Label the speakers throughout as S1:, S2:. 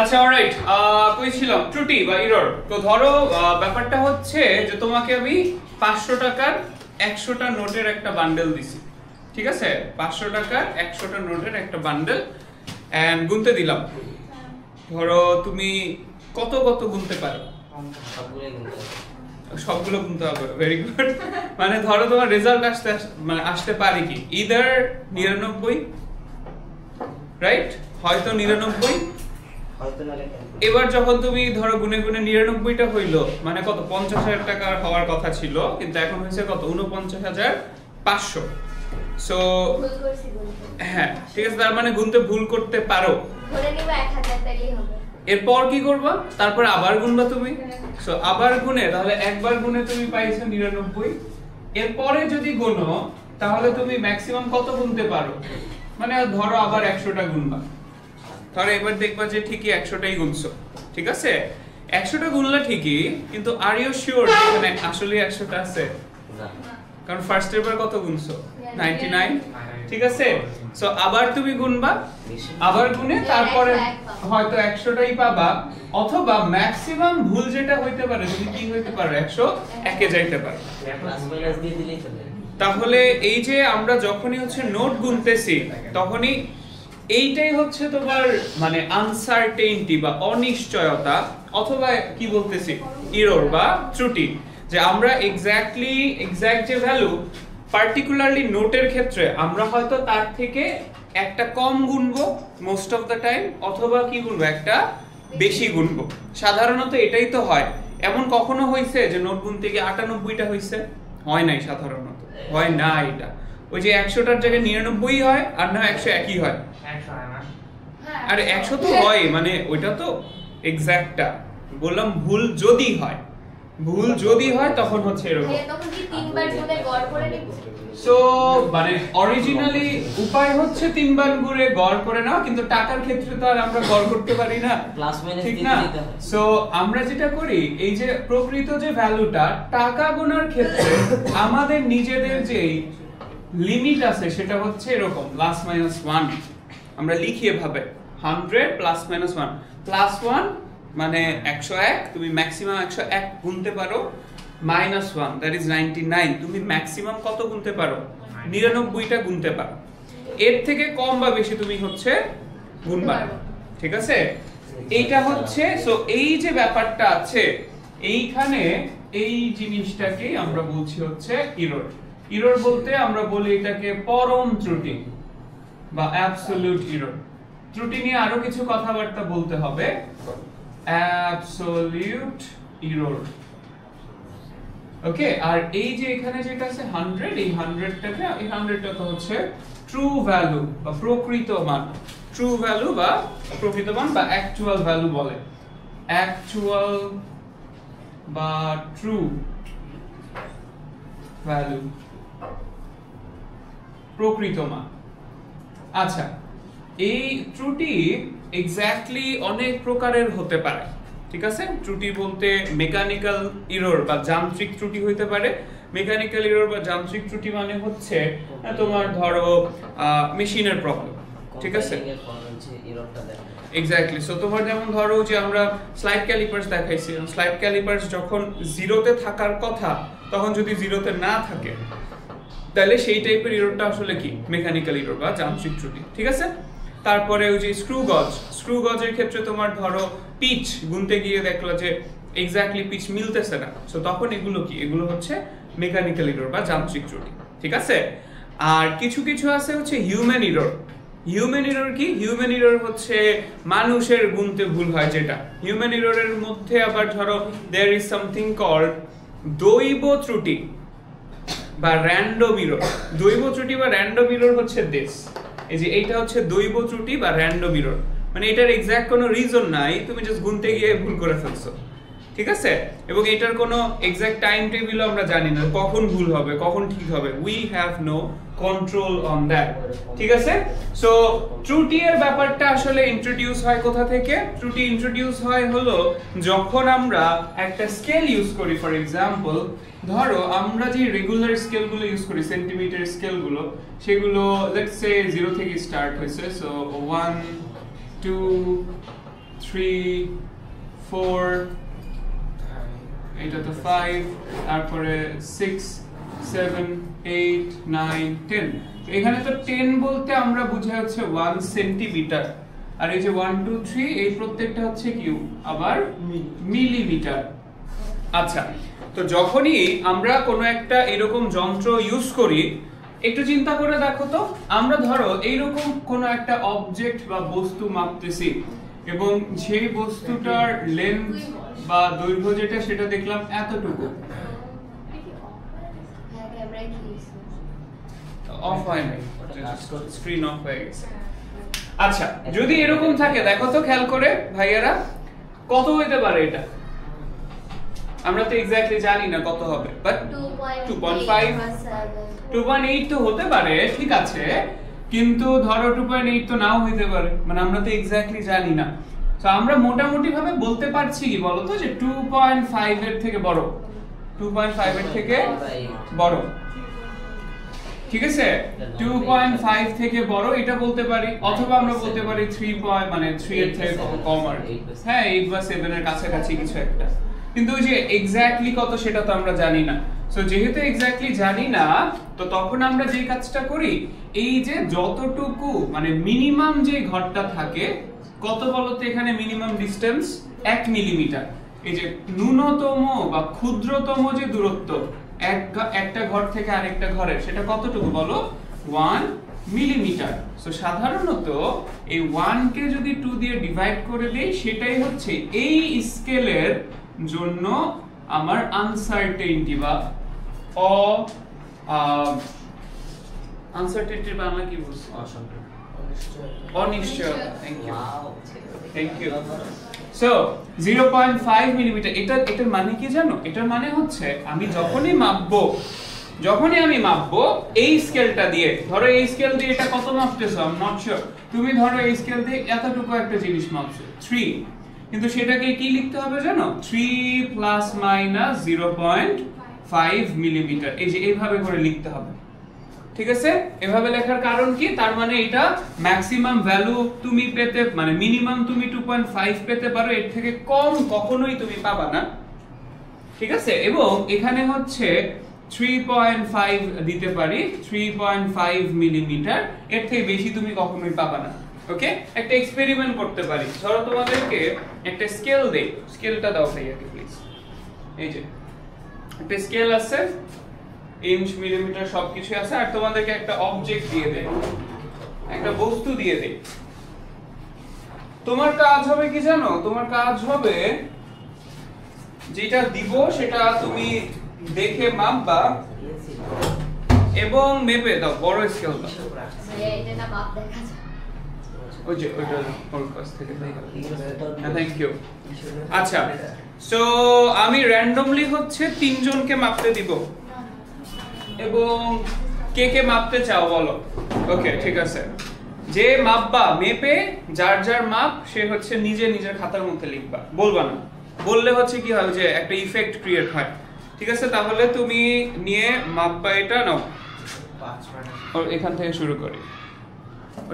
S1: আচ্ছা অলরাইট, কই ছিলাম? ত্রুটি বা এরর। তো ধরো ব্যাপারটা হচ্ছে যে তোমাকে আমি 500 টাকার 100টা নোটের একটা বান্ডেল দিছি, ঠিক আছে? 500 টাকার 100টা নোটের একটা বান্ডেল এন্ড গুনতে দিলাম। ধরো তুমি কত কত গুনতে পারো? সবগুলো গুনতে হবে। Very good. মানে ধরো তোমার রেজাল্ট আসতে পারে কি ইদার 99, রাইট? হয়তো 99, এবার যখন তুমি ধরো গুনে গুনে 99টা হইলো, মানে কত 50,000 টাকা হওয়ার কথা ছিল, কিন্তু এখন হয়েছে কত 49,500। সো হ্যাঁ, ঠিক আছে, তার মানে গুনতে ভুল করতে পারো।
S2: ধরে নিবা 1000 টাকাই হবে।
S1: এরপর কি করবা? তারপর আবার গুনবা তুমি। সো আবার গুনে, তাহলে একবার গুনে তুমি পাইছো 99। এরপরে যদি গুনো তাহলে তুমি ম্যাক্সিমাম কত গুনতে পারো? মানে ধরো আবার 100টা গুনবা। ধরো এবার দেখবা যে ঠিকই 100টাই গুনছো, ঠিক আছে? 100টা গুনলা ঠিকই, কিন্তু আর ইউ শিওর এখানে আসলে 100টা আছে? না, কারণ ফার্স্ট এবার কত গুনছো? 99, ঠিক আছে? সো আবার তুমি গুনবা, আবার গুনে তারপরে হয়তো 100টাই পাবা, অথবা ম্যাক্সিমাম ভুল যেটা হইতে পারে তুমি কি হইতে পারো 101 এ যাইতে পারো। প্লাস মাইনাস দিয়ে দিলেই চলে। তাহলে এই যে আমরা যখনই হচ্ছে নোট গুনতেছি তখনই এইটাই হচ্ছে তোমার মানে আনসার্টেইনটি বা অনিশ্চয়তা, অথবা কি বলতেছি এরর বা ত্রুটি, যে আমরা এক্সাক্ট যে ভ্যালু পার্টিকুলারলি নোটের ক্ষেত্রে আমরা হয়তো তার থেকে একটা কম গুনবো মোস্ট অফ দ্য টাইম, অথবা কি গুনবো একটা বেশি গুনবো। সাধারণত এটাই তো হয়। এমন কখনো হয়েছে যে নোট গুনতে গিয়ে 98টা হয়েছে? হয় নাই, সাধারণত হয় না। এটা ওই যে 100টার জায়গায় 99 হয়, আর না 101ই হয়। 100 হয় না, আরে 100 তো হয়, মানে ওইটা তো এক্সাক্টটা বললাম। ভুল যদি হয় তখন হচ্ছে এরকম।
S2: তখন কি তিনবার গুনে গড় করে নিব?
S1: সো মানে অরিজিনালি উপায় হচ্ছে তিনবার গুণে গড় করে নাও, কিন্তু টাকার ক্ষেত্রে তো আর আমরা গড় করতে পারি না, প্লাস মাইনাস দিতে দিতে হয়। সো আমরা যেটা করি, এই যে প্রকৃত যে ভ্যালুটা টাকা গোনার ক্ষেত্রে আমাদের নিজেদের যে লিমিট আছে সেটা হচ্ছে এরকম প্লাস মাইনাস 1। আমরা লিখি এভাবে 100 প্লাস মাইনাস 1, প্লাস 1 মানে 101, তুমি ম্যাক্সিমাম 101 গুনতে পারো, মাইনাস 1 দ্যাট ইজ 99, তুমি ম্যাক্সিমাম কত গুনতে পারো? 99টা গুনতে পারো। এর থেকে কম বা বেশি তুমি হচ্ছে গুনবা, ঠিক আছে? এইটা হচ্ছে, সো এই যে ব্যাপারটা আছে এইখানে, এই জিনিসটাকে আমরা বলছি হচ্ছে এরর। এরর বলতে আমরা বলি এটাকে পরম ত্রুটি বা অ্যাবসলিউট এরর। ত্রুটি নিয়ে আরো কিছু কথাবার্তা বলতে হবে। অ্যাবসলিউট এরর, ওকে। আর এই যে এখানে যেটা আছে 100, এই 100টাকে, এই 100টা তো হচ্ছে ট্রু ভ্যালু বা প্রকৃত মান। ট্রু ভ্যালু বা প্রকৃত মান বা অ্যাকচুয়াল ভ্যালু বলে। অ্যাকচুয়াল বা ট্রু ভ্যালু, প্রকৃত মান। আচ্ছা, এই ত্রুটি এক্স্যাক্টলি অনেক প্রকারের হতে পারে, ঠিক আছে? ত্রুটি বলতে মেকানিক্যাল এরর বা যান্ত্রিক ত্রুটি হইতে পারে। মেকানিক্যাল এরর বা যান্ত্রিক ত্রুটি মানে হচ্ছে তোমার ধরো মেশিনের প্রবলেম, ঠিক আছে? এক্স্যাক্টলি। সো তোমার যেমন ধরো যে আমরা স্লাইড ক্যালিপার্স দেখাইছি, স্লাইড ক্যালিপার্স যখন জিরোতে থাকার কথা তখন যদি জিরোতে না থাকে তাহলে সেই টাইপের এররটা আসলে কি মেকানিক্যাল এরর বা যান্ত্রিক ত্রুটি, ঠিক আছে? তারপরে ওই যে স্ক্রু গজের ক্ষেত্রে তোমার ধরো পিচ গুনতে গিয়ে দেখলো যে এক্স্যাক্টলি পিচ মিলতেছে না, সো তখন এগুলো কি, এগুলো হচ্ছে মেকানিক্যাল এরর বা যান্ত্রিক ত্রুটি, ঠিক আছে? আর কিছু কিছু আছে হচ্ছে হিউম্যান এরর। হিউম্যান এরর কি? হিউম্যান এরর হচ্ছে মানুষের গুনতে ভুল হয় যেটা। হিউম্যান এররের মধ্যে আবার ধরো দেয়ার ইজ সামথিং কল্ড দৈব ত্রুটি বা র‍্যান্ডম এরর। দৈব ত্রুটি বা র‍্যান্ডম এরর হচ্ছে দিস, এই যে এইটা হচ্ছে দৈব ত্রুটি বা র‍্যান্ডম এরর। মানে এটার এক্সাক্ট কোনো রিজন নাই, তুমি জাস্ট গুনতে গিয়ে ভুল করে ফেলছো, ঠিক আছে? এবং এটার কোনো এক্সাক্ট টাইম টেবিলও আমরা জানি না কখন ভুল হবে কখন ঠিক হবে। We have no control on that, ঠিক আছে? সো ত্রুটি এর ব্যাপারটা আসলে ইন্ট্রোডিউস হয় কোথা থেকে? ত্রুটি ইন্ট্রোডিউস হয় হলো যখন আমরা একটা স্কেল ইউজ করি। ফর এক্সাম্পল ধরো আমরা যে রেগুলার স্কেলগুলো ইউজ করি, সেন্টিমিটার স্কেলগুলো, সেগুলো লেটস সে 0 থেকে স্টার্ট হয়েছে। সো 1 2 3 3 4 এটা তো 5 তারপরে 6 7 8 9 10 এখানে তো 10 বলতে আমরা বুঝাই হচ্ছে 1 সেন্টিমিটার আর এই যে 1 2 3 এই প্রত্যেকটা হচ্ছে কি আবার মিলিমিটার। আচ্ছা, তো যখনই আমরা কোনো একটা এরকম যন্ত্র ইউজ করি একটু চিন্তা করে দেখো তো, আমরা ধরো এইরকম কোনো একটা অবজেক্ট বা বস্তু মাপতেছি এবং সেই বস্তুটার লেন্থ বা দৈর্ঘ্য যেটা সেটা দেখলাম এতটুকু, অফ হয় নাই, স্ক্রিন অফ হয়ে গেছে। আচ্ছা, যদি এরকম থাকে দেখো তো খেয়াল করে ভাইয়ারা কত হইতে পারে এটা, আমরা তো এক্স্যাক্টলি জানি না কত হবে, বাট 2.5 2.8 তো হতে পারে, ঠিক আছে, কিন্তু ধরো 2.8 তো নাও হইতে পারে, মানে আমরা তো এক্স্যাক্টলি জানি না। তো আমরা মোটামুটি ভাবে বলতে পারছি কি বলতো যে 2.5 এর থেকে বড়, 2.5 এর থেকে বড়, ঠিক আছে, 2.5 থেকে বড় এটা বলতে পারি, অথবা আমরা বলতে পারি 3 মানে 3 এর থেকে কম আর হ্যাঁ 8 বা 7 এর কাছাকাছি কিছু একটা, কিন্তু ওই যে এক্স্যাক্টলি কত সেটা তো আমরা জানি না। সো যেহেতু এক্স্যাক্টলি জানি না, তো তখন আমরা যে কাজটা করি, এই যে যতটুকু মানে মিনিমাম যে ঘরটা থাকে, কত বলতো এখানে মিনিমাম ডিসটেন্স 1 মিলিমিটার, এই যে ন্যূনতম বা ক্ষুদ্রতম যে দূরত্ব একটা ঘর থেকে আরেকটা ঘরের, সেটা কতটুকু বলো 1 মিলিমিটার। সো সাধারণত এই 1 কে যদি 2 দিয়ে ডিভাইড করে দেই, সেটাই হচ্ছে এই স্কেলের জন্য আমার আনসার্টেইনটি বা আনসার্টেইনটির বাংলা কি বলছো? অনিশ্চয়তা। Thank you. সো 0.5 মিলিমিটার, এটার মানে কি জানো? এটার মানে হচ্ছে আমি যখনই মাপবো এই স্কেলটা দিয়ে, ধরো এই স্কেল দিয়ে এটা কত মাপতেছো আই এম নট শিওর, তুমি ধরো এই স্কেল দিয়ে এতটুকু একটা জিনিস মাপছো 3, কিন্তু সেটাকে কি লিখতে হবে জানো? 3 প্লাস মাইনাস 0.5 মিলিমিটার, এই যে এইভাবে করে লিখতে হবে, ঠিক আছে? এভাবে লেখার কারণ কি, তার মানে এটা ম্যাক্সিমাম ভ্যালু তুমি পেতে, মানে মিনিমাম তুমি 2.5 পেতে পারো, এর থেকে কম কখনোই তুমি পাবা না, ঠিক আছে? এবং এখানে হচ্ছে 3.5 দিতে পারি, 3.5 মিলিমিটার, এর থেকে বেশি তুমি কখনোই পাবা না। ওকে, একটা এক্সপেরিমেন্ট করতে পারি, ধরো তোমাদেরকে একটা স্কেল দেই, স্কেলটা দাও ভাইয়াকে প্লিজ, এই যে একটা স্কেল আছে, ইঞ্চ মিলিমিটার সবকিছু আছে, আর তোমাদেরকে একটা অবজেক্ট দিয়ে দেই, একটা বস্তু দিয়ে দেই। তোমার কাজ হবে কি জানো? তোমার কাজ হবে যেটা দিব সেটা তুমি দেখে মাপবা এবং মেপে দাও, বড় স্কেল দাও,
S2: এটা না মাপ দেখা যায়,
S1: ওই যে ওইটা ওর কাছ থেকে থ্যাংক ইউ। আচ্ছা, সো আমি র্যান্ডমলি হচ্ছে 3 জনকে মাপতে দিব, এবং কে কে মাপতে চাও বলো? ওকে, ঠিক আছে, যে মাপবা মেপে যার যার মাপ সে হচ্ছে নিজে নিজের খাতার মধ্যে লিখবা, বলবা না, বললে হচ্ছে কি হয় যে একটা ইফেক্ট ক্রিয়েট হয়, ঠিক আছে? তাহলে তুমি নিয়ে মাপবা, এটা নাও, এখান থেকে শুরু করি,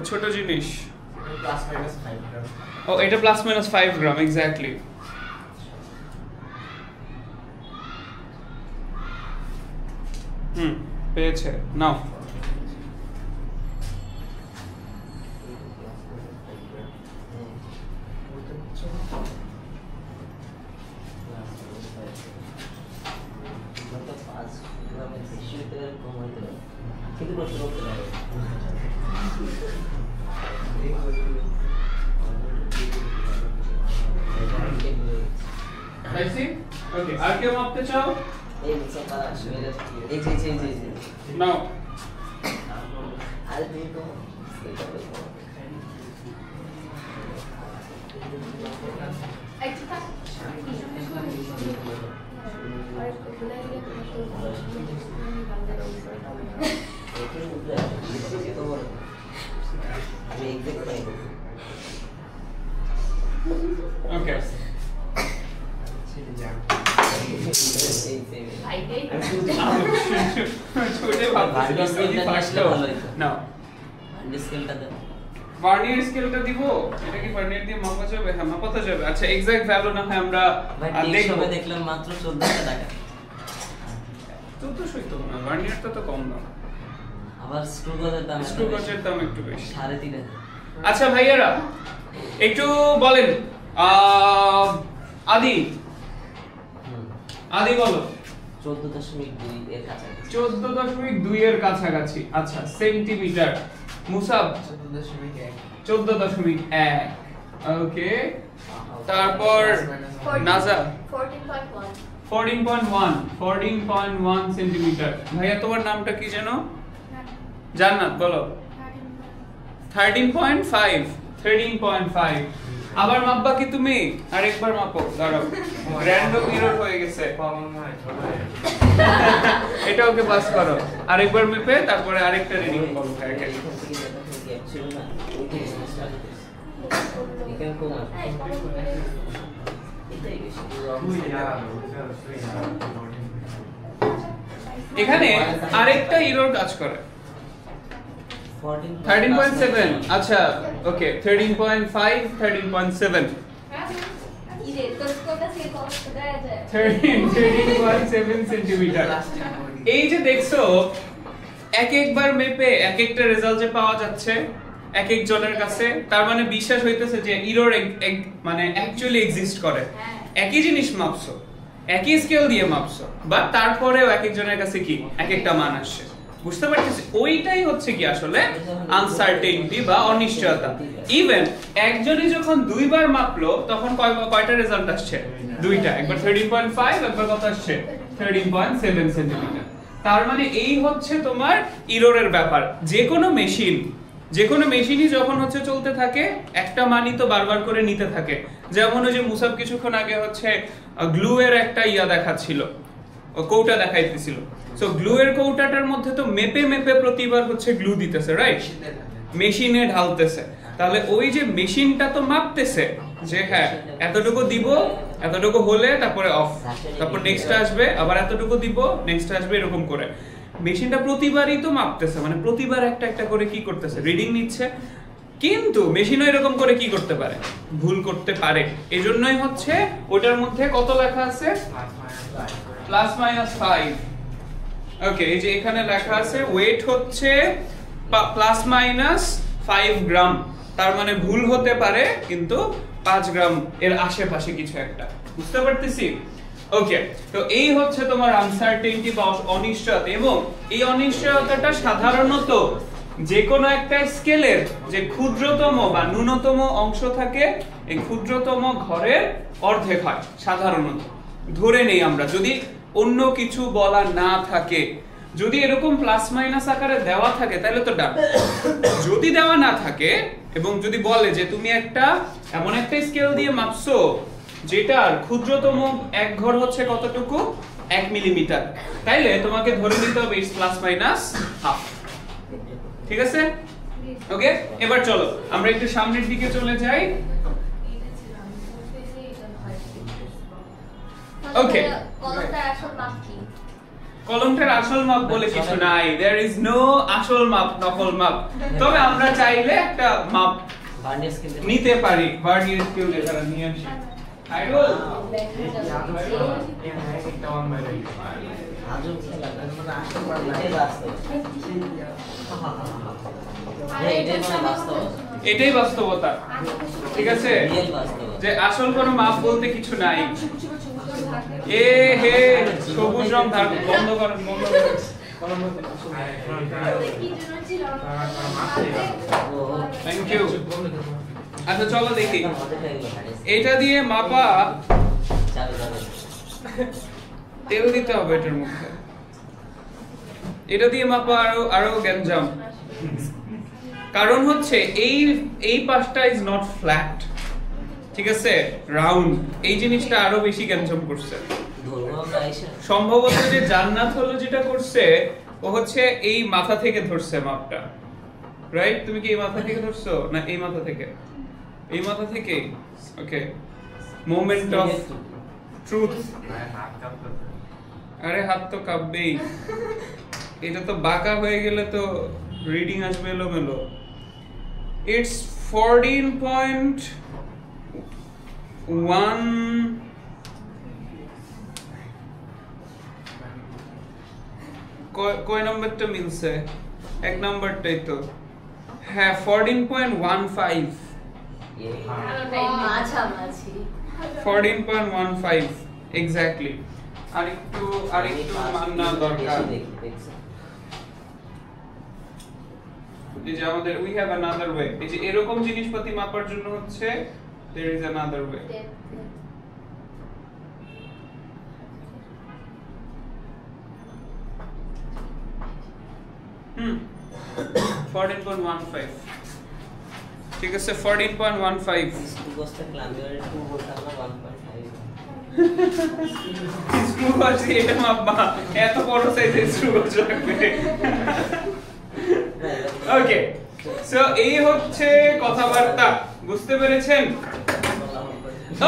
S1: ছোট জিনিস, ও এটা প্লাস মাইনাস 5 গ্রাম, এক্স্যাক্টলি। পেয়েছে, নাও। ওকে, আর কেউ মাপতে চাও? নাও। ওকে, ভার্নিয়ার স্কেলটা দিব, এটা কি ভার্নিয়ার দিয়ে মাপা যাবে? হ্যাঁ মাপা তো যাবে। আচ্ছা এক্সাক্ট ভ্যালু না হয় আমরা
S3: দেখব। দেখলাম মাত্র 1400 টাকা।
S1: 1400 তো না, ভার্নিয়ারটা তো কম দাম।
S3: আবার স্ক্রু গজের দাম,
S1: স্ক্রু গজের দাম একটু বেশি,
S3: 3500।
S1: আচ্ছা ভাইয়ারা একটু বলেন আদি বলো।
S3: 14.2 এর কাছাকাছি।
S1: 14.2 এর কাছাকাছি। আচ্ছা সেন্টিমিটার। মুসাব 14.1। ওকে, তারপর নাজা 14.1 সেন্টিমিটার। ভাইয়া তোমার নামটা কি যেন? জান্নাত বলো। 13.5। আবার মাপবা কি তুমি? আরেকবার মাপো, দাঁড়াও, র‍্যান্ডম এরর হয়ে গেছে। এটা ওকে পাস করো, আরেকবার মেপে তারপরে আরেকটা রিডিং করো। এখানে আরেকটা এরর কাজ করে 13.7। আচ্ছা ওকে 13.5 13.7 13.7 সেন্টিমিটার। এই যে দেখছো এক একবার মেপে এক একটা রেজাল্ট যে পাওয়া যাচ্ছে এক এক জনের কাছে, তার মানে বিশ্বাস হইতেছে যে এরর মানে অ্যাকচুয়ালি এক্সিস্ট করে। একই জিনিস মাপছো, একই স্কেল দিয়ে মাপছো, বাট তারপরেও এক একজনের কাছে কি এক একটা মান আসছে। বুঝতে পারতেছি? ওইটাই হচ্ছে কি আসলে আনসার্টেইনটি বা অনিশ্চয়তা। ইভেন একজনই যখন দুইবার মাপলো তখন কয়টা রেজাল্ট আসছে? দুইটা, একবার 13.5, একবার কত আসছে? 13.7 সেন্টিমিটার। তার মানে এই হচ্ছে তোমার এররের ব্যাপার। যে কোনো মেশিনই যখন হচ্ছে চলতে থাকে একটা মানই তো বারবার করে নিতে থাকে। যেমন ওই যে মুসাব কিছুক্ষণ আগে হচ্ছে গ্লু এর একটা দেখাচ্ছিল, কৌটা দেখাইতেছিল। সো গ্লু এর কৌটাটার মধ্যে তো মেপে প্রতিবার হচ্ছে গ্লু দিতেছে, রাইট? মেশিনে ঢালতেছে। তাহলে ওই যে মেশিনটা তো মাপতেছে যে হ্যাঁ এতটুকু দিব, এতটুকু হলে তারপরে অফ, তারপর নেক্সট আসবে, আবার এতটুকু দিব, নেক্সট আসবে, এরকম করে মেশিনটা প্রতিবারই তো মাপতেছে। মানে প্রতিবার একটা একটা করে কি করতেছে? রিডিং নিচ্ছে। কিন্তু মেশিনও এরকম করে কি করতে পারে? ভুল করতে পারে। এজন্যই হচ্ছে ওটার মধ্যে কত লেখা আছে? +-5। ওকে, এই যে এখানে লেখা আছে ওয়েট হচ্ছে +-5 গ্রাম। তার মানে ভুল হতে পারে কিন্তু 5 গ্রাম এর আশেপাশে কিছু একটা। বুঝতে পারতেছি? ওকে, তো এই হচ্ছে তোমার আনসার্টেইনটি বা অনিশ্চয়তা। এবং এই অনিশ্চয়তাটা সাধারণত যে কোনো একটা স্কেলের যে ক্ষুদ্রতম বা ন্যূনতম অংশ থাকে, এই ক্ষুদ্রতম ঘরের অর্ধেক হয় সাধারণত। ধরে নেই আমরা, যদি অন্য কিছু বলা না থাকে, যদি এরকম প্লাস মাইনাস আকারে দেওয়া থাকে তাহলে তো ডান। যদি দেওয়া না থাকে এবং যদি বলে যে তুমি এমন একটা স্কেল দিয়ে মাপছো যেটার ক্ষুদ্রতম এক ঘর হচ্ছে কতটুকু? 1 মিলিমিটার, তাইলে তোমাকে ধরে নিতে হবে ইটস +-1/2। ঠিক আছে? ওকে, এবার চলো আমরা একটু সামনের দিকে চলে যাই। ওকে, কলমটার আসল মাপ বলে কিছু নাই। দেয়ার ইজ নো আসল মাপ, নকল মাপ। তবে আমরা চাইলে একটা মাপ নিতে পারি। ভার্নিয়ার স্কেল এখানে নিয়ে আসি। আইডল এটাই বাস্তবতা। ঠিক আছে, যে আসল কোনো মাপ বলতে কিছু নাই। এ হে সবুজ রং বন্ধ করেন, বন্ধ করেন। Thank you. আচ্ছা চলো দেখি, এটা দিয়ে মাপা তেল দিতে হবে এটার মধ্যে। এটা দিয়ে মাপা আরো গ্যাঞ্জাম। কারণ হচ্ছে এই পাশটা ইজ নট ফ্ল্যাট, ঠিক আছে, রাউন্ড। এই জিনিসটা আরো বেশি গ্যাঞ্জাম করছে। সম্ভবত যে জান্নাত হলো যেটা করছে, ও হচ্ছে এই মাথা থেকে ধরছে মাপটা, রাইট? তুমি কি এই মাথা থেকে ধরছো না এই মাথা থেকে? এই মাথা থেকে। ওকে, মোমেন্ট অফ ট্রুথ। আরে হাত তো কাঁপবেই, এটা তো বাঁকা হয়ে গেলে তো রিডিং আসবে এলোমেলো। it's 14.1 কয় নম্বরটা মিলছে এক নম্বরটাই তো হ্যাঁ 14.15
S2: মাঝামাঝি
S1: 14.15 এক্স্যাক্টলি আরেকটু মাননা দরকার এই যে আমাদের we have another way এই যে এরকম জিনিসপাতি মাপার জন্য হচ্ছে there is another way হুম 14.15 ঠিক আছে 14.15
S3: বস্তা ক্লাম্বিয়ার একটু বলতাম না 1.5
S1: স্ক্রু আছে এটা মাপবা এত বড় সাইজের স্ক্রু লাগবে ওকে সো এই হচ্ছে কথাবার্তা বুঝতে পেরেছেন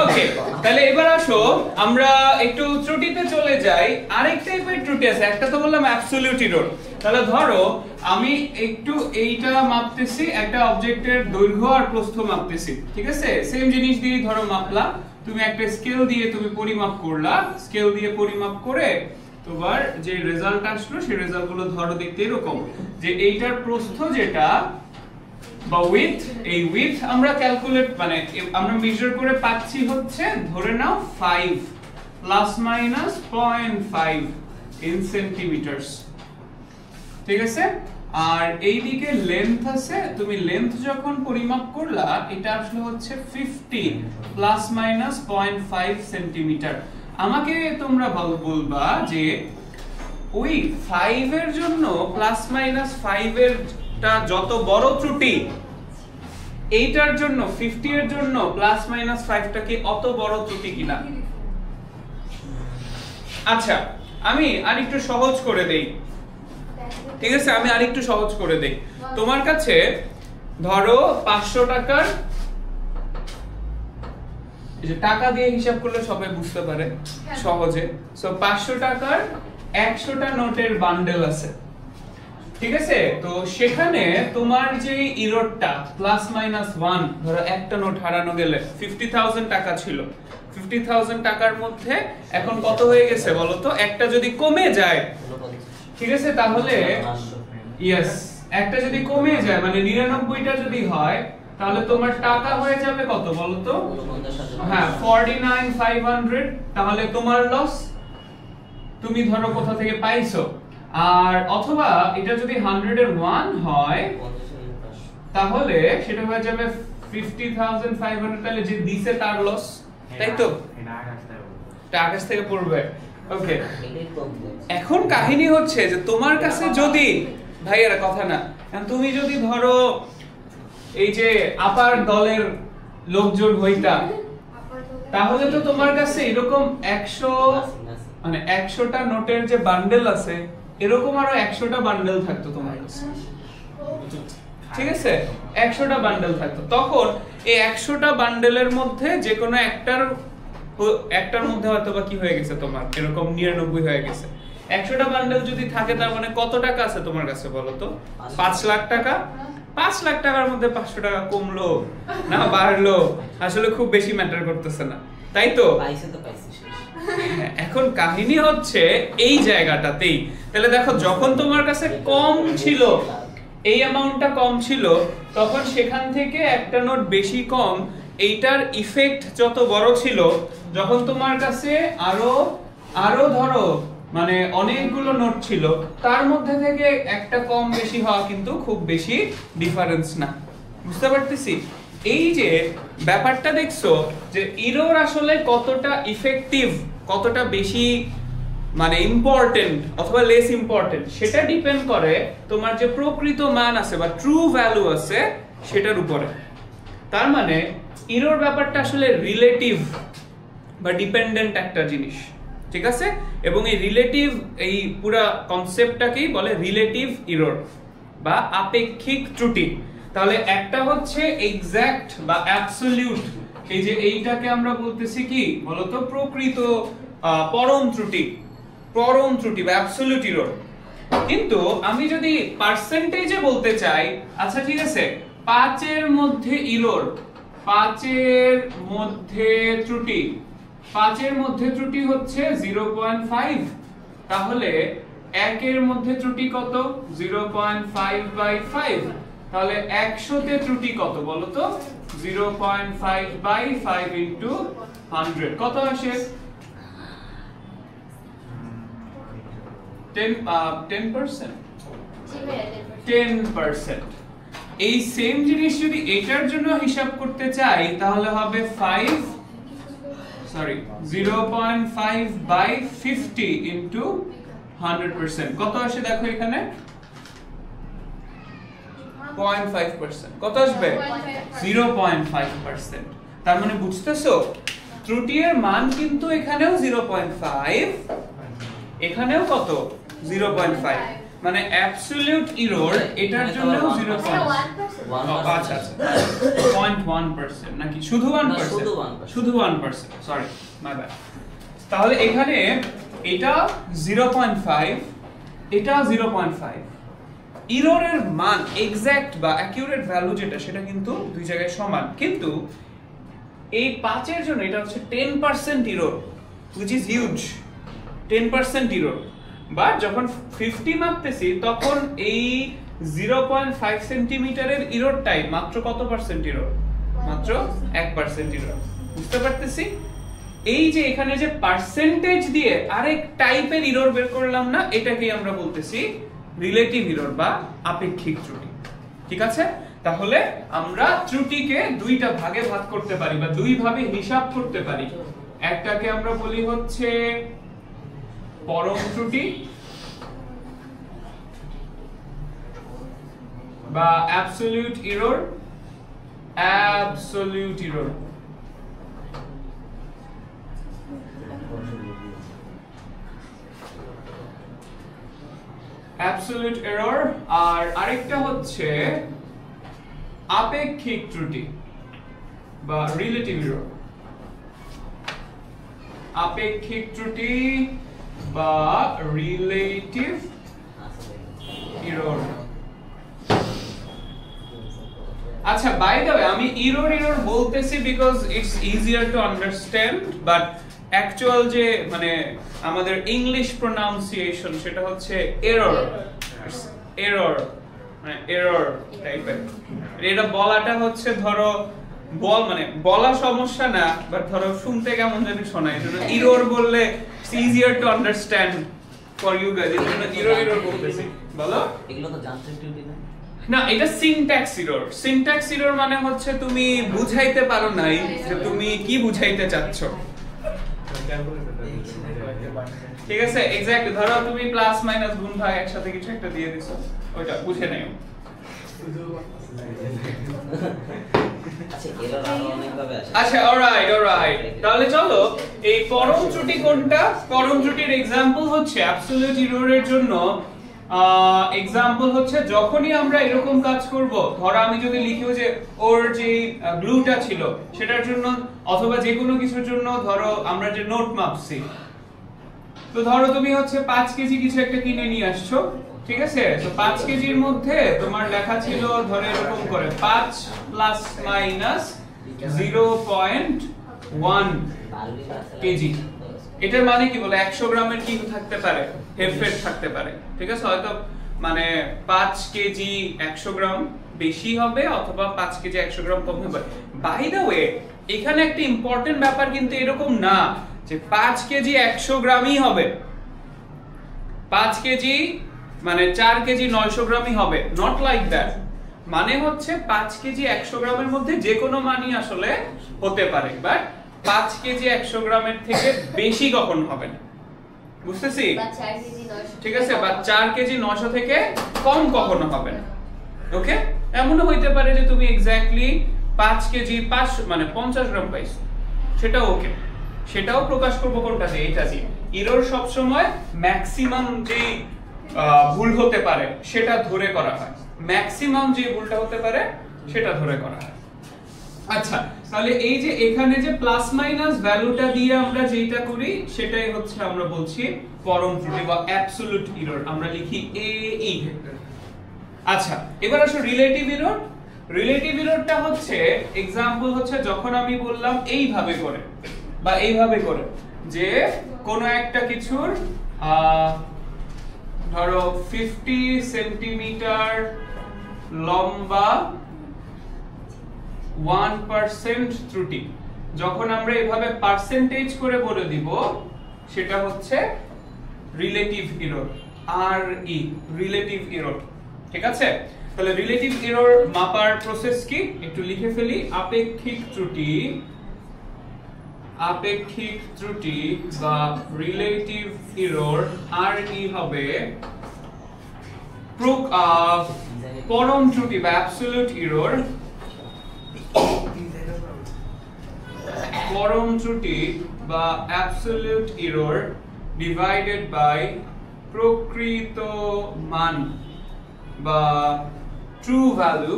S1: ওকে তাহলে এবার আসো আমরা একটু ত্রুটিতে চলে যাই আরেক টাইপের ত্রুটি আছে একটা তো বললাম অ্যাবসলিউট এরর তাহলে ধরো আমি একটু এইটা মাপতেছি একটা অবজেক্টের দৈর্ঘ্য আর প্রস্থ মাপতেছি ঠিক আছে সেম জিনিস দিয়ে ধরো মাপলা তুমি একটা স্কেল দিয়ে তুমি পরিমাপ করলা স্কেল দিয়ে পরিমাপ করে তোমার যে রেজাল্ট আসলো সেই রেজাল্টগুলো ধরো দেখতে এরকম যে এইটার প্রস্থ যেটা বা উইথ এই উইথ আমরা ক্যালকুলেট মানে আমরা মেজার করে পাচ্ছি হচ্ছে ধরে নাও 5 প্লাস মাইনাস 0.5 ইন সেন্টিমিটারস ঠিক আছে আর এইদিকে লেন্থ আছে তুমি লেন্থ যখন পরিমাপ করলা এটা আসলে হচ্ছে 50 প্লাস মাইনাস 0.5 সেন্টিমিটার আমাকে তোমরা বলবা যে ওই 5 এর জন্য প্লাস মাইনাস 5 এর টা যত বড় ত্রুটি এইটার জন্য 50 এর জন্য প্লাস মাইনাস 5 টা কি অত বড় ত্রুটি কিনা আচ্ছা আমি আরেকটু সহজ করে দেই ঠিক আছে আমি আরেকটু সহজ করে দেই তোমার কাছে ধরো 500 টাকার এই যে টাকা দিয়ে হিসাব করলে সবাই বুঝতে পারে সহজে সো 500 টাকার 100 টা নোটের বান্ডেল আছে ঠিক আছে তো সেখানে তোমার যে ইরোডটা প্লাস মাইনাস 1 ধরো একটা নোট হারানো গেলে 50000 টাকা ছিল 50000 টাকার মধ্যে এখন কত হয়ে গেছে বলো তো একটা যদি কমে যায় ঠিক আছে তাহলে ইয়েস একটা যদি কমে যায় মানে 99টা যদি হয় তাহলে তোমার টাকা হয়ে যাবে কত বলো তো হ্যাঁ 49500 তাহলে তোমার লস তুমি ধরো কোথা থেকে পাইছো আর অথবা এটা যদি 100 এর 1 হয় তাহলে সেটা হয়ে যাবে 50500 তাহলে যে দিছে তার লস তাই তো এটা আকাশ থেকে পড়বে ওকে এখন কাহিনী হচ্ছে যে তোমার কাছে যদি ভাইয়েরা কথা না তুমি যদি ধরো এই যে আপার দলের লোকজন হইতা তাহলে তো তোমার কাছে এরকম 100 মানে 100টা নোটের যে বান্ডেল আছে এরকম আরো 100টা বান্ডেল থাকতো তোমার কাছে ঠিক আছে 100টা বান্ডেল থাকতো তখন এই 100টা বান্ডেলের মধ্যে যে কোনো একটার মধ্যে হয়তো বা কি হয়ে গেছে তোমার এরকম 99 হয়ে গেছে 100টা বান্ডেল যদি থাকে তার মানে কত টাকা আছে তোমার কাছে বলো তো 5 লাখ টাকা 5 লাখ টাকার মধ্যে 500 টাকা কমলো না বাড়লো আসলে খুব বেশি ম্যাটার করতেছে না তাই তো
S3: পাইছে তো পাইছে
S1: এখন কাহিনী হচ্ছে এই জায়গাটাতেই তাহলে দেখো যখন তোমার কাছে কম ছিল এই অ্যামাউন্টটা কম ছিল তখন সেখান থেকে একটা নোট বেশি কম এইটার ইফেক্ট যত বড় ছিল যখন তোমার কাছে আরো ধরো মানে অনেকগুলো নোট ছিল তার মধ্যে থেকে একটা কম বেশি হওয়া কিন্তু খুব বেশি ডিফারেন্স না বুঝতে পারতেছি এই যে ব্যাপারটা দেখছো যে এরর আসলে কতটা ইফেক্টিভ কতটা বেশি মানে ইম্পর্টেন্ট অথবা লেস ইম্পর্টেন্ট সেটা ডিপেন্ড করে তোমার যে প্রকৃত মান আছে বা ট্রু ভ্যালু আছে সেটার উপরে তার মানে এরর ব্যাপারটা আসলে রিলেটিভ বা ডিপেন্ডেন্ট একটা জিনিস ঠিক আছে এবং এই রিলেটিভ এই পুরো কনসেপ্টটাকেই বলে রিলেটিভ এরর বা আপেক্ষিক ত্রুটি তাহলে একটা হচ্ছে এক্সাক্ট বা অ্যাবসলিউট এই যে এইটাকে আমরা বলতেছি কি বলতো প্রকৃত পরম ত্রুটি বা অ্যাবসলিউট এরর কিন্তু আমি যদি পার্সেন্টেজে বলতে চাই আচ্ছা ঠিক আছে 5 এর মধ্যে এরর, 5 এর মধ্যে ত্রুটি, 5 এর মধ্যে ত্রুটি হচ্ছে 0.5, তাহলে 1 এর মধ্যে ত্রুটি কত? 0.5/5, তাহলে 100 তে ত্রুটি কত বলো তো? 0.5/5 ইনটু 100 কত আসে? 10%। 10%। এই সেম জিনিস যদি এটার জন্য হিসাব করতে চাই তাহলে হবে 0.5/50 ইনটু 100%। কত আসে দেখো এখানে? 0.5%। কত আসবে? 0.5%। তার মানে বুঝতেছো ত্রুটির মান কিন্তু এখানেও 0.5, এখানেও কত? 0.5, মানে অ্যাবসলিউট এরর এটার জন্য 0.1% নাকি শুধু 1%? শুধু 1%, সরি মাই ব্যাড। তাহলে এখানে এটা 0.5, এটা 0.5, এররের মান এক্সাক্ট বা অ্যাকিউরেট ভ্যালু যেটা সেটা কিন্তু দুই জায়গায় সমান, কিন্তু এই 5 এর জন্য এটা হচ্ছে 10% error, which is huge, 10% error. But যখন 50 মাপতেছি তখন এই 0.5 সেন্টিমিটারের এররটাই মাত্র কত পার্সেন্ট এরর? মাত্র 1% এরর। বুঝতে পারতেছি? এই যে এখানে যে পার্সেন্টেজ দিয়ে আরেক টাইপের এরর বের করলাম না, এটাকেই আমরা বলতেছি রিলেটিভ এরর বা আপেক্ষিক ত্রুটি। ঠিক আছে? তাহলে আমরা ত্রুটিকে দুইটা ভাগে ভাগ করতে পারি বা দুই ভাবে হিসাব করতে পারি। একটাকে আমরা বলি হচ্ছে পরম ত্রুটি বা absolute error, absolute error. Absolute error আর আরেকটা হচ্ছে আপেক্ষিক ত্রুটি বা রিলেটিভ এরর। আপেক্ষিক ত্রুটি বা রিলেটিভ এরর। আচ্ছা, বাই দ্য ওয়ে আমি এরর বলতেছি because it's easier to understand, but actual যে মানে আমাদের ইংলিশ প্রোনাউন্সিয়েশন সেটা হচ্ছে এরর। এরর মানে এরর টাইপের। এটা বলাটা হচ্ছে ধরো মানে বলা সমস্যা না, বাট ধরো শুনতে কেমন জানি শোনায়, এজন্য এরর বললে it's easier to understand for you guys, এজন্য এরর বলতেছি। বলো,
S3: এগুলো তো যান্ত্রিক ত্রুটি না?
S1: না, এটা সিনট্যাক্স এরর। সিনট্যাক্স এরর মানে হচ্ছে তুমি বুঝাইতে পারো নাই যে তুমি কি বুঝাইতে চাচ্ছ। ঠিক আছে, এক্স্যাক্টলি। ধরো তুমি প্লাস মাইনাস গুণ ভাগ একসাথে কিছু একটা দিয়ে দিছো, ওইটা বুঝে নাও। আচ্ছা, অলরাইট। তাহলে চলো এই পরম ত্রুটি কোনটা? পরম ত্রুটির এক্সাম্পল হচ্ছে অ্যাবসলিউট এররের জন্য এক্সাম্পল হচ্ছে যখনই আমরা এরকম কাজ করব, ধরো আমি যদি লিখিও যে ওর যে গ্লুটা ছিল সেটার জন্য অথবা যে কোনো কিছুর জন্য, ধরো আমরা যে নোট মাপছি, তো ধরো তুমি হচ্ছে 5 কেজি কিছু একটা কিনে নিয়ে আসছো, ঠিক আছে? তো 5 কেজির মধ্যে তোমার লেখা ছিল ধরে এরকম করে 5 প্লাস মাইনাস 0.1 কেজি। এটার মানে কি বলে 100 গ্রামের কি থাকতে পারে? হেরফের থাকতে পারে। ঠিক আছে, হয়তো মানে 5 কেজি 100 গ্রাম বেশি হবে অথবা 5 কেজি 100 গ্রাম কম হবে। বাই দ্য ওয়ে, এখানে একটা ইম্পর্টেন্ট ব্যাপার কিন্তু এরকম না যে 5 কেজি 100 গ্রামই হবে, 5 কেজি মানে 4 কেজি 900 গ্রামই হবে, নট লাইক দ্যাট। মানে হচ্ছে 5 কেজি 100 গ্রামের মধ্যে যে কোনো মানই আসলে হতে পারে, বাট 5 কেজি 100 গ্রামের থেকে বেশি কখন হবে না। বুঝতেছি? ঠিক আছে, বা 4 কেজি 900 থেকে কম কখনো হবে না। ওকে, এমনও হইতে পারে যে তুমি এক্স্যাক্টলি 5 কেজি 5 মানে 50 গ্রাম পাইছো, সেটাও ওকে। সেটাও প্রকাশ করব কোনটা দিয়ে? এটা দিয়ে। এরর সব সময় ম্যাক্সিমাম যে ভুল হতে পারে সেটা ধরে করা হয়, ম্যাক্সিমাম যে ভুলটা হতে পারে সেটা ধরে করা হয়। আচ্ছা, তাহলে এই যে এখানে যে প্লাস মাইনাস ভ্যালুটা দিয়ে আমরা যেটা করি সেটাই হচ্ছে আমরা বলছি পরম ত্রুটি বা অ্যাবসলিউট এরর। আমরা লিখি AE। আচ্ছা, এবার আসো রিলেটিভ এরর। রিলেটিভ এররটা হচ্ছে एग्जांपल হচ্ছে যখন আমি বললাম এইভাবে করে বা এইভাবে করে যে কোনো একটা কিছুর ধরো 50 সেন্টিমিটার লম্বা 1% ত্রুটি, যখন আমরা এভাবে পার্সেন্টেজ করে বলে দিব সেটা হচ্ছে রিলেটিভ এরর, আরই রিলেটিভ এরর। ঠিক আছে, তাহলে রিলেটিভ এরর মাপার প্রসেস কি একটু লিখে ফেলি। আপেক্ষিক ত্রুটি বা রিলেটিভ এরর আরই হবে পরম ত্রুটি বা অ্যাবসলিউট এরর, পরম ত্রুটি বা অ্যাবসলিউট এরর ডিভাইডেড বাই প্রকৃত মান বা true value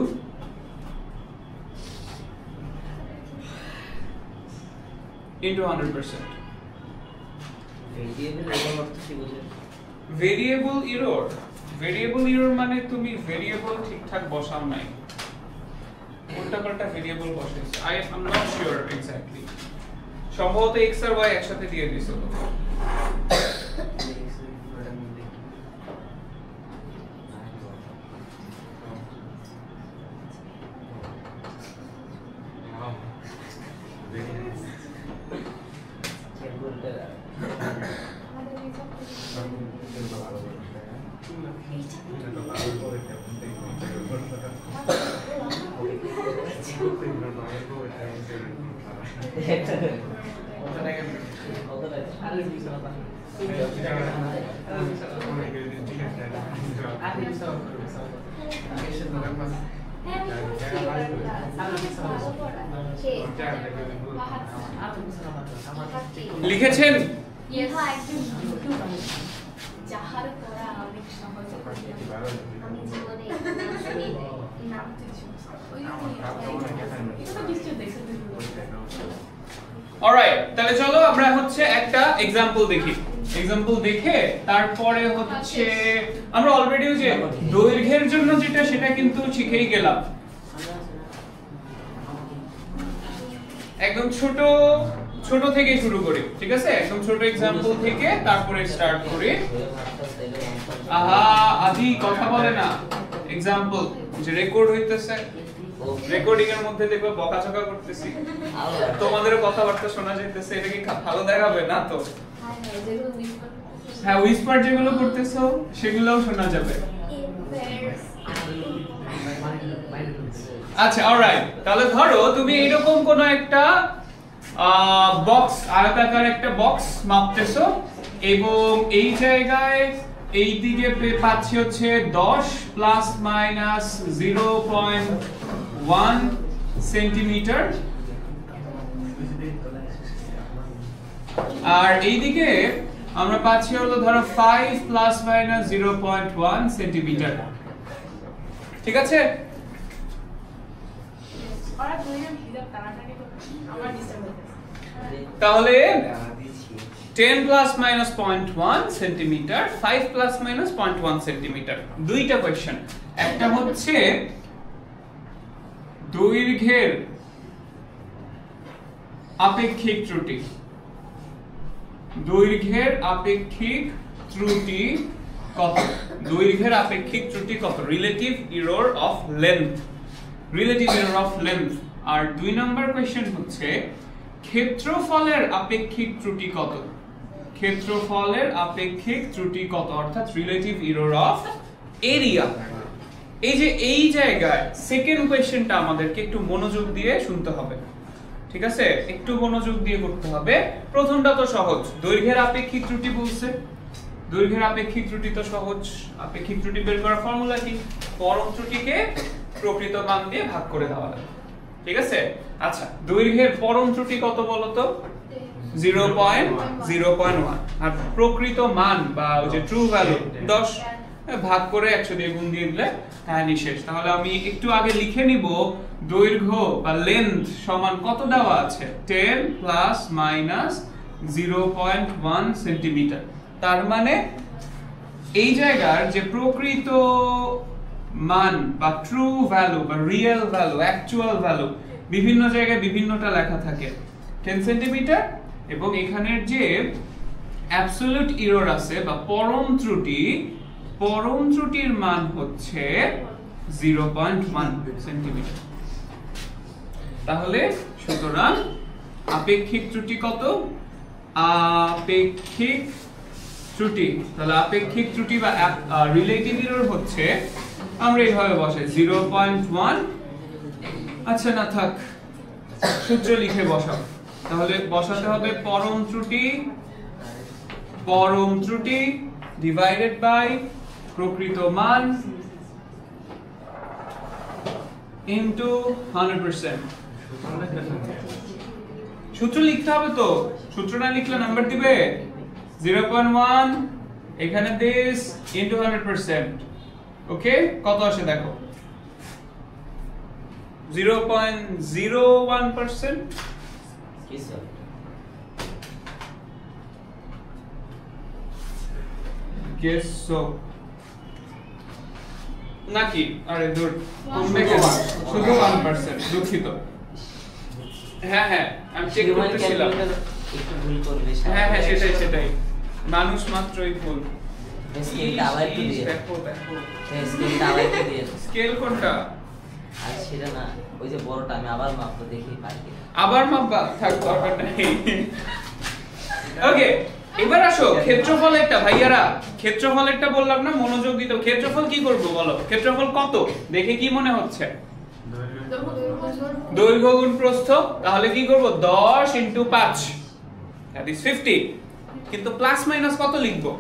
S1: into 100%. Variable error মানে তুমি ভেরিয়েবল ঠিকঠাক বসাও নাই, উল্টাপাল্টা ভেরিয়েবল বসাইছো। I am not sure exactly, সম্ভবত x আর y একসাথে দিয়ে দিছো। লিখেছেন?
S2: যাহার পড়া অনেক সহজ, আমি জীবনে নাম
S1: অলরাইট, তাহলে চলো আমরা হচ্ছে একটা एग्जांपल দেখি। एग्जांपल দেখে তারপরে হচ্ছে আমরা অলরেডি যে দৈর্ঘ্যের জন্য যেটা সেটা কিন্তু শিখেই গেলাম। একদম ছোট থেকে শুরু করি, ঠিক আছে? একদম ছোট एग्जांपल থেকে তারপরে স্টার্ট করি। আদি কথা বলে না, एग्जांपल যে রেকর্ড হইতেছে, রেকর্ডিং এর মধ্যে দেখো বকাঝকা করতেছি, তোমাদেরও কথাবার্তা শোনা যাইতেছে, এটা কি ভালো দেখাবে না তো? হ্যাঁ, উইসপার যেগুলো করতেছো সেগুলোও শোনা যাবে। আচ্ছা, অলরাইট, তাহলে ধরো তুমি এরকম কোন একটা বক্স, আয়তাকার একটা বক্স মাপতেছো এবং এই জায়গায় এই দিকে পাচ্ছি হচ্ছে 10 প্লাস মাইনাস 0.1 সেন্টিমিটার, আর এই দিকে আমরা পাচ্ছি হলো ধরো 5 প্লাস মাইনাস 0.1 সেন্টিমিটার। ঠিক আছে, তাহলে 10 plus minus 0.1 centimetre, 5 plus minus 0.1 centimetre. দুইটা কোশ্চেন, একটা হচ্ছে দৈর্ঘ্যের আপেক্ষিক ত্রুটি, দৈর্ঘ্যের আপেক্ষিক ত্রুটি কত, দৈর্ঘ্যের আপেক্ষিক ত্রুটি কত, relative error of length, relative error of length. আর দুই নাম্বার কোশ্চেন হচ্ছে ক্ষেত্রফলের আপেক্ষিক ত্রুটি কত, ক্ষেত্রফলের আপেক্ষিক ত্রুটি কত, অর্থাৎ রিলেটিভ এরর অফ এরিয়া। এই যে এই জায়গায় সেকেন্ড কোশ্চেনটা আমাদেরকে একটু মনোযোগ দিয়ে শুনতে হবে, ঠিক আছে? একটু মনোযোগ দিয়ে করতে হবে। প্রথমটা তো সহজ, দৈর্ঘ্যের আপেক্ষিক ত্রুটি বলছে, দৈর্ঘ্যের আপেক্ষিক ত্রুটি তো সহজ। আপেক্ষিক ত্রুটি বের করার ফর্মুলা কি? পরম ত্রুটিকে প্রকৃত মান দিয়ে ভাগ করে দেওয়া লাগে, ঠিক আছে? আচ্ছা, দৈর্ঘ্যের পরম ত্রুটি কত বলো তো? 0.1, আর প্রকৃত মান বা ওই যে ট্রু ভ্যালু 10, ভাগ করে 100 দিয়ে গুণ দিয়ে দিলে হ্যাঁ নিশেষ। তাহলে আমি একটু আগে লিখে নিব দৈর্ঘ্য বা লেন্থ সমান কত দেওয়া আছে, 10 প্লাস মাইনাস 0.1 সেন্টিমিটার। তার মানে এই জায়গার যে প্রকৃত মান বা ট্রু ভ্যালু বা রিয়েল ভ্যালু, অ্যাকচুয়াল ভ্যালু বিভিন্ন জায়গায় বিভিন্নটা লেখা থাকে। 10 সেন্টিমিটার এবং এখানের যে অ্যাবসলিউট এরর আছে বা পরম ত্রুটির মান হচ্ছে 0.1 সেন্টিমিটার। তাহলে সুতরাং আপেক্ষিক ত্রুটি কত? আপেক্ষিক ত্রুটি, তাহলে আপেক্ষিক ত্রুটি বা রিলেটিভ এরর হচ্ছে, আমরা এইভাবে বসাই 0.1। আচ্ছা না থাক, সূত্র লিখে বসাও। তাহলে বসাতে হবে পরম ত্রুটি ডিভাইডেড বাই প্রকৃত মান ইনটু 100%। সূত্র লিখতে হবে তো, সূত্র না লিখলে নাম্বার দিবে। 0.1 এখানে দিস ইনটু 100%। ওকে, কত আসে দেখো? 0.01%।
S3: কি স্যার?
S1: গেস সো নাকি? আরে দূর, কমবে কেন? শুধু 1%, দুঃখিত। হ্যাঁ হ্যাঁ, আমি চেক করতেছিলাম।
S3: একটু ভুল করলে
S1: হ্যাঁ হ্যাঁ, সেটাই মানুষ মাত্রই ভুল।
S3: স্কেলটা আবার একটু দিয়ে
S1: দেখো
S3: স্কেলটা আবার একটু দিয়ে
S1: স্কেল কোনটা?
S3: আর সেটা না, ওই যে বড়টা আমি আবার মাপবো, দেখি পাই কিনা।
S1: আবার মাপবা? থাক, দরকার নাই। ওকে, এবার আসো ক্ষেত্রফলেরটা। ভাইয়ারা ক্ষেত্রফলেরটা বললাম না, মনোযোগ দিতে। ক্ষেত্রফল কি করব বলো? ক্ষেত্রফল কত দেখে কি মনে হচ্ছে? দৈর্ঘ্য গুণ প্রস্থ। তাহলে কি করব? 10 × 5 দ্যাট ইজ 50। কিন্তু প্লাস মাইনাস কত লিখবো?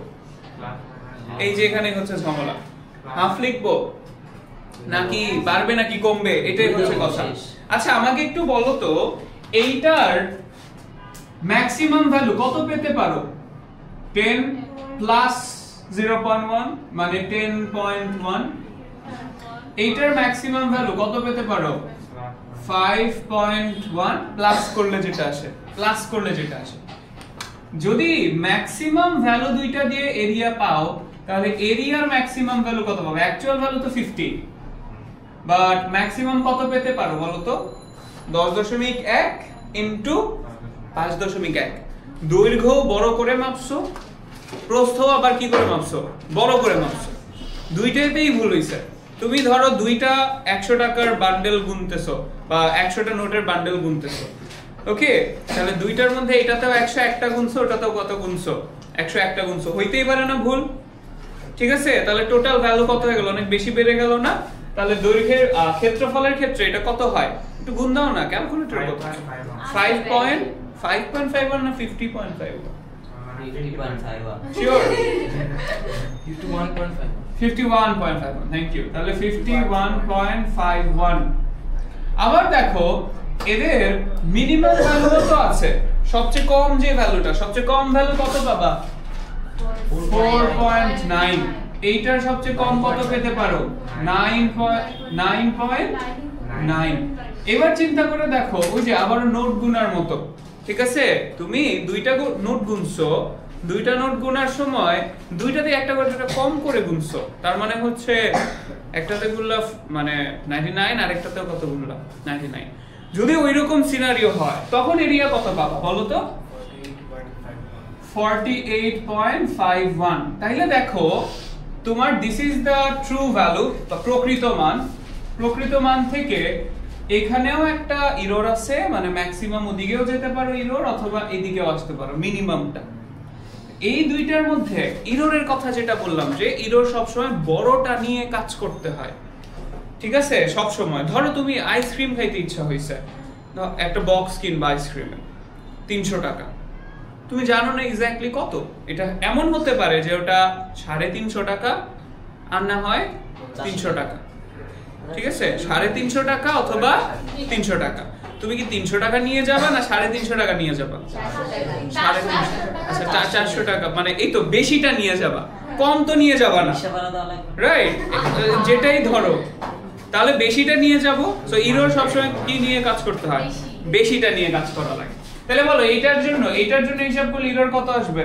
S1: এই যে এখানে হচ্ছে ঝামেলা। হাফ লিখবো নাকি বাড়বে নাকি কমবে, এটাই হচ্ছে কথা। আচ্ছা আমাকে একটু বলো তো, এইটার ম্যাক্সিমাম ভ্যালু কত পেতে পারো? 10 প্লাস 0.1 মানে 10.1। এইটার ম্যাক্সিমাম ভ্যালু কত পেতে পারো? 5.1 প্লাস করলে যেটা আসে। যদি ম্যাক্সিমাম ভ্যালু দুইটা দিয়ে এরিয়া পাও, তাহলে এরিয়ার ম্যাক্সিমাম ভ্যালু কত পাবে? অ্যাকচুয়াল ভ্যালু তো 50, বাট ম্যাক্সিমাম কত পেতে পারো বলো তো? 10.1 ইনটু 5.1। দৈর্ঘ্য বড় করে মাপছো, প্রস্থ আবার কি করে মাপছো? বড় করে মাপছো। দুইটাতেই ভুল হইছে। তুমি ধরো দুইটা 100 টাকার বান্ডেল গুনতেছো বা 100টা নোটের বান্ডেল গুনতেছো। ওকে, তাহলে দুইটার মধ্যে এটাতেও 101টা গুনছো, ওটাতেও কত গুনছো? 101টা গুনছো। হইতেই পারে না ভুল। ঠিক আছে, তাহলে টোটাল ভ্যালু কত হয়ে গেল? অনেক বেশি বেড়ে গেল না? তাহলে দৈর্ঘ্যের ক্ষেত্রফলের ক্ষেত্রে এটা কত হয়? একটু গুণ দাও না, ক্যালকুলেটর কত? 5.51 না 50.51?
S3: 50.51
S1: শিওর?
S4: 51.5
S1: 51.51। Thank you. তাহলে 51.51। আবার দেখো এদের মিনিমাম ভ্যালু তো আছে, সবচেয়ে কম যে ভ্যালুটা, সবচেয়ে কম ভ্যালু কত পাবা? 4.9। এইটার সবচেয়ে কম কত পেতে পারো? 9.9। এবার চিন্তা করে দেখো, ওই যে আবার নোট গুনার মতো। ঠিক আছে, তুমি দুইটা নোট গুনছো, দুইটা নোট গুনার সময় দুইটাতে একটা করে কম করে গুনছো, তার মানে হচ্ছে একটাতে গুনলা মানে 99 আর একটাতে কত গুনলা? 99। যদি ওইরকম সিনারিও হয় তখন এরিয়া কত পাবা বলো তো? 48.51। তাইলে দেখো তোমার this is the true value বা প্রকৃত মান থেকে এখানেও একটা এরর আছে, মানে ম্যাক্সিমাম ওদিকেও যেতে পারো এরর, অথবা এদিকেও আসতে পারো মিনিমামটা। এই দুইটার মধ্যে এররের কথা যেটা বললাম, যে এরর সবসময় বড়টা নিয়ে কাজ করতে হয়। ঠিক আছে, সব সময় ধরো তুমি আইসক্রিম খাইতে ইচ্ছা হইছে, একটা বক্স কিনবা আইসক্রিমের 300 টাকা, তুমি জানো না এক্স্যাক্টলি কত। এটা এমন হতে পারে যে ওটা 350 টাকা আর না হয় 300 টাকা। ঠিক আছে, 350 টাকা অথবা 300 টাকা। তুমি কি 300 টাকা নিয়ে যাবা না 350 টাকা নিয়ে যাবা? 350। আচ্ছা 400 টাকা, মানে এই তো বেশিটা নিয়ে যাবা, কম তো নিয়ে যাবা না, রাইট? যেটাই ধরো, তাহলে বেশিটা নিয়ে যাব। সো এরর সবসময় কি নিয়ে কাজ করতে হয়? বেশিটা নিয়ে কাজ করা লাগে। তাহলে বলো এইটার জন্য হিসাব করলে এরর কত আসবে?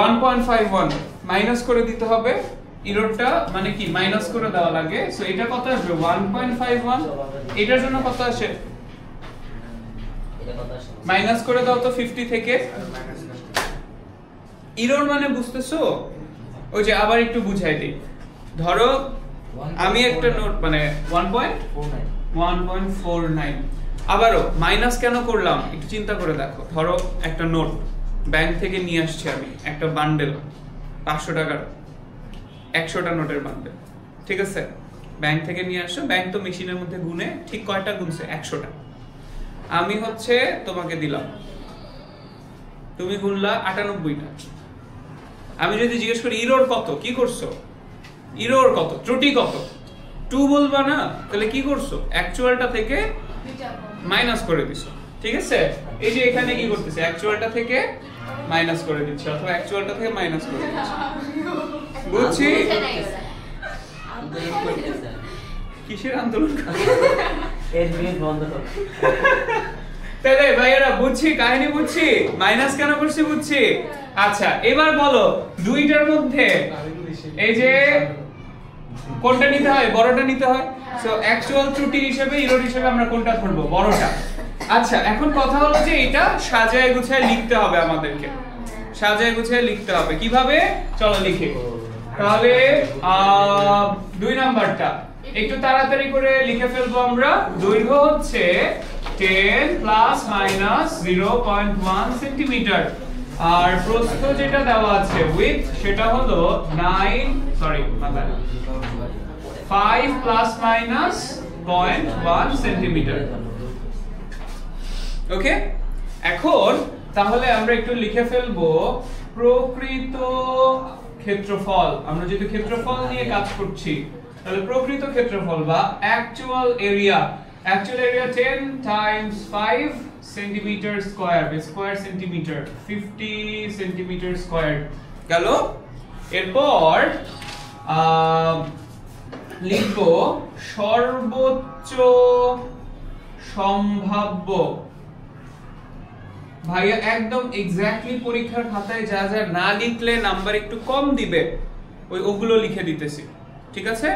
S1: 1.51 মাইনাস করে দিতে হবে ইরোরটা মানে কি মাইনাস করে দেওয়া লাগে। সো এটা কত আসবে 1.51, এটার জন্য কত আসে
S3: এটা কত আসে
S1: মাইনাস করে দাও তো 50 থেকে। ইরোর মানে বুঝতেছো, ওই যে আবার একটু বুঝাই দিই। ধরো আমি একটা নোট মানে 1.49, আবারও মাইনাস কেন করলাম একটু চিন্তা করে দেখো। ধরো একটা নোট ব্যাংক থেকে নিয়ে আসছি আমি, একটা বান্ডেল 500 টাকার 100টা নোটের বান্ডেল, ঠিক আছে? ব্যাংক থেকে নিয়ে আসছো, ব্যাংক তো মেশিনের মধ্যে গুনে ঠিক কয়টা গুনছে 100টা। আমি হচ্ছে তোমাকে দিলাম, তুমি গুনলা 98টা। আমি যদি জিজ্ঞেস করি ইরোর কত, কি করছো? ইরোর কত, ত্রুটি কত, 2 বলবা না, তাহলে কি করছো? অ্যাকচুয়ালটা থেকে মাইনাস করে দিছো, ঠিক আছে? এই যে এখানে কি করতেছে, অ্যাকচুয়ালটা থেকে মাইনাস করে দিচ্ছে অথবা অ্যাকচুয়ালটা থেকে মাইনাস করে দিচ্ছে। বুঝছি?
S3: আন্দোলন করতেছে
S1: কিসের আন্দোলন?
S3: এর বিয়ে বন্ধ করো।
S1: তাহলে ভাইয়েরা বুঝছি, কাহিনী বুঝছি, মাইনাস কেন করছি বুঝছি। আচ্ছা এবার বলো দুইটার মধ্যে এই যে কোনটা নিতে হয়, বড়টা নিতে হয়। সো অ্যাকচুয়াল ত্রুটি হিসেবে ইরোর হিসেবে আমরা কোনটা ধরবো, বড়টা। আচ্ছা এখন কথা হলো যে এটা সাজায় গুছায় লিখতে হবে আমাদেরকে, সাজায় গুছায় লিখতে হবে। কিভাবে চলো লিখি। তাহলে 2 নাম্বারটা একটু তাড়াতাড়ি করে লিখে ফেলবো আমরা। দৈর্ঘ্য হচ্ছে 10 প্লাস মাইনাস 0.1 সেন্টিমিটার, আর প্রস্থ যেটা দেওয়া আছে উইথ সেটা হলো 5 প্লাস মাইনাস 0.1 সেন্টিমিটার। ওকে, এখন তাহলে আমরা একটু লিখে ফেলবো প্রকৃত ক্ষেত্রফল। আমরা যেহেতু ক্ষেত্রফল নিয়ে কাজ করছি, তাহলে প্রকৃত ক্ষেত্রফল বা actual area, 10 times 5 centimetre square, square centimetre 50 centimetre square গেল। এরপর লিখবো সর্বোচ্চ সম্ভাব্য। ভাইয়া একদম এক্স্যাক্টলি পরীক্ষার খাতায় যা যা না লিখলে নাম্বার একটু কম দিবে ওগুলো লিখে দিতেছি, ঠিক আছে?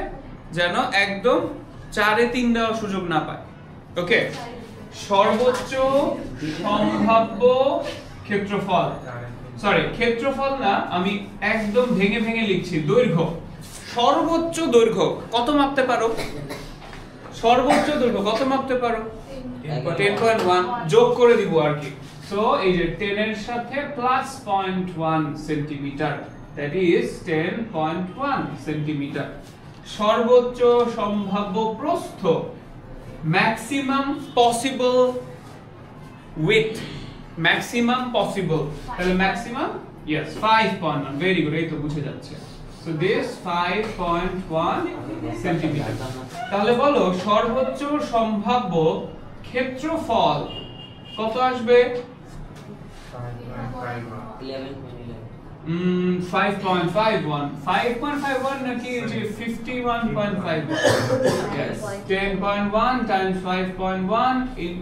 S1: যেন একদম 4-3 দেওয়ার সুযোগ না পায়। ওকে, সর্বোচ্চ সম্ভাব্য ক্ষেত্রফল, সরি ক্ষেত্রফল না, আমি একদম ভেঙে ভেঙে লিখছি। দৈর্ঘ্য, সর্বোচ্চ দৈর্ঘ্য কত মাপতে পারো? সর্বোচ্চ দৈর্ঘ্য কত মাপতে পারো? 10.1 যোগ করে দিব আর কি। সো এই যে 10 এর সাথে plus 0.1 centimetre, that is 10.1 centimetre. সর্বোচ্চ সম্ভাব্য প্রস্থ, maximum possible with, maximum possible, তাহলে ম্যাক্সিমাম ইয়েস 5.1, ভেরি গুড, এই তো বুঝে যাচ্ছে। So this 5.1 centimetre. তাহলে বলো সর্বোচ্চ সম্ভাব্য ক্ষেত্রফল কত আসবে? 5.51 নাকি যে 51.51? Yes, 10.1 times 5.1 in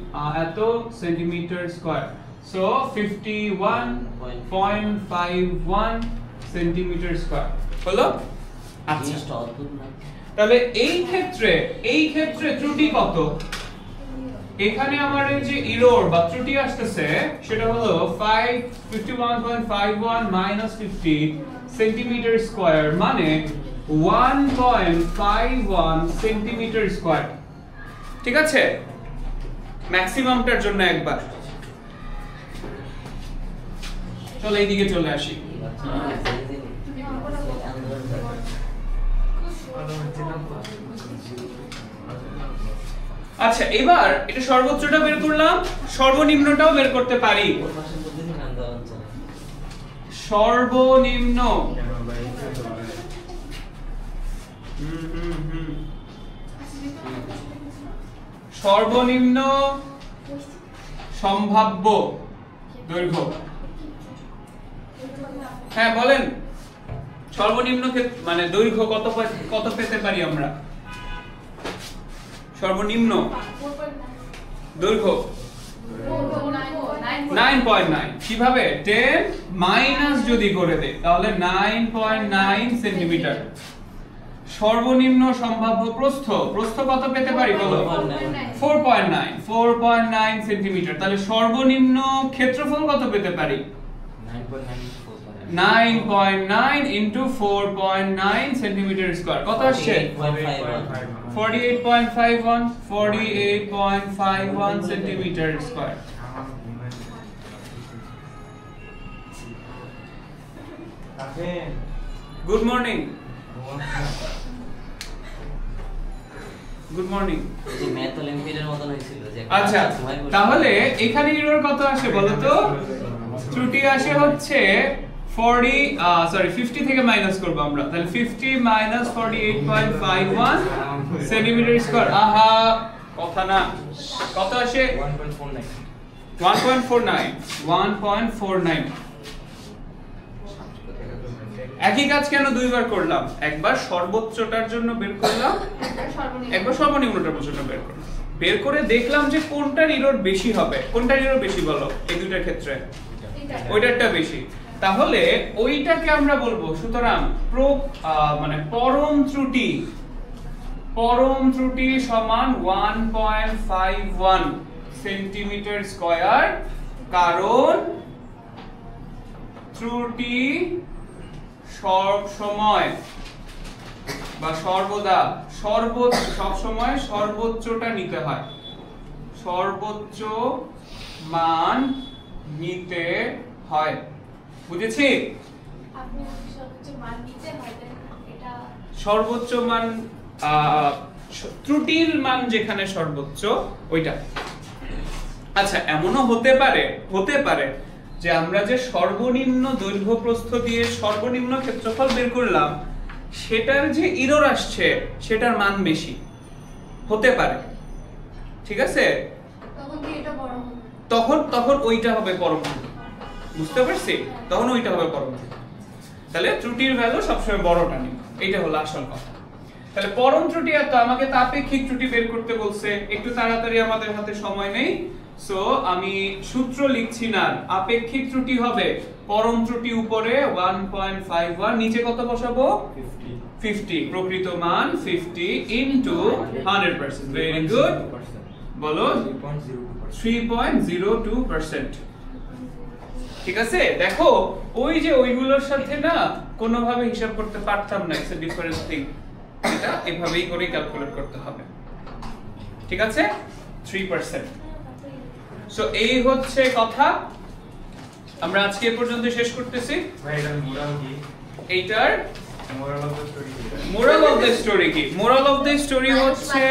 S1: এত centimetre square, so 51.51 centimetre square হলো। আচ্ছা তাহলে এই ক্ষেত্রে ত্রুটি কত? এখানে আমার এই যে ইরোর বা ত্রুটি আসতেছে সেটা হলো 51.51 minus 50 সেন্টিমিটার স্কয়ার, মানে 1.51 সেন্টিমিটার স্কয়ার, ঠিক আছে? ম্যাক্সিমামটার জন্য একবার চলো এইদিকে চলে আসি। আচ্ছা এবার এটা সর্বোচ্চটা বের করলাম, সর্বনিম্নটাও বের করতে পারি। সর্বনিম্ন সর্বনিম্ন সম্ভাব্য দৈর্ঘ্য, হ্যাঁ বলেন সর্বনিম্ন মানে দৈর্ঘ্য কত পেতে পারি আমরা? সর্বনিম্ন দৈর্ঘ্য 9.9। কিভাবে? 10 মাইনাস যদি করে দেই তাহলে 9.9 সেন্টিমিটার, সর্বনিম্ন সম্ভাব্য প্রস্থ কত পেতে পারি বলো? 4.9 সেন্টিমিটার। তাহলে সর্বনিম্ন ক্ষেত্রফল কত পেতে পারি? 9.9 into 4.9 সেন্টিমিটার স্কয়ার। কত আসছে? 48.51 centimetre square. Good morning. Good morning.
S3: এই যে ম্যাথ অলিম্পিয়াডের মতন হয়েছিল যে
S1: আচ্ছা, তাহলে এখানে এরর কত আসে বলো তো? ত্রুটি আসে হচ্ছে 50 থেকে মাইনাস করব আমরা। তাহলে 50 minus 48.51 সেন্টিমিটার স্কয়ার। আহা, কথা না, কত আসে? 1.49। একই কাজ কেন দুইবার করলাম? একবার সর্বোচ্চটার জন্য বের করলাম, একবার সর্বনিম্নটার জন্য বের করলাম। বের করে দেখলাম যে কোনটার এরর বেশি হবে। কোনটার এরর বেশি বলো এই দুইটার ক্ষেত্রে? ওইটারটা বেশি। তাহলে ওইটাকে আমরা বলবো, সুতরাং মানে পরম ত্রুটি সমান 1.51 সেন্টিমিটার স্কয়ার, কারণ ত্রুটি সব সময় বা সর্বদা সব সময় সর্বোচ্চটা নিতে হয়, সর্বোচ্চ মান নিতে হয়। বুঝেছি?
S2: আপনি সর্বোচ্চ মান নিতে হয়, এটা
S1: সর্বোচ্চ মান, ত্রুটির মান যেখানে সর্বোচ্চ ওইটা। আচ্ছা, এমনও হতে পারে যে আমরা যে সর্বনিম্ন দৈর্ঘ্য প্রস্থ দিয়ে সর্বনিম্ন ক্ষেত্রফল বের করলাম, সেটার যে এরর আসছে সেটার মান বেশি হতে পারে। ঠিক আছে?
S2: তখন কি এটা বড় হবে?
S1: তখন ওইটা হবে পরম ত্রুটি। বুঝতে পারছি? তখন ওইটা হবে পরম ত্রুটি। তাহলে ত্রুটির ভ্যালু সবসময় বড়টা নিব, এইটা হলো আসল কথা। তাহলে পরম ত্রুটি আর তো আমাকে তাপেক্ষিক ত্রুটি বের করতে বলছে, একটু তাড়াতাড়ি, আমাদের হাতে সময় নেই। সো আমি সূত্র লিখছি না। আপেক্ষিক ত্রুটি হবে পরম ত্রুটি উপরে 1.51, নিচে কত বসাবো? 50। প্রকৃত মান 50 into 100%। ভেরি গুড, বলো 3.02%। ঠিক আছে? দেখো, ওই যে ওইগুলোর সাথে না কোনোভাবে হিসাব করতে পারতাম না, ইটস এ ডিফারেন্ট থিং। এটা এভাবেই করে ক্যালকুলেট করতে হবে। ঠিক আছে? 3%। সো এই হচ্ছে কথা। আমরা আজকে এই পর্যন্ত শেষ করতেছি। এইটার মোরাল অফ দ্য স্টোরি কি? মোরাল অফ দ্য স্টোরি হচ্ছে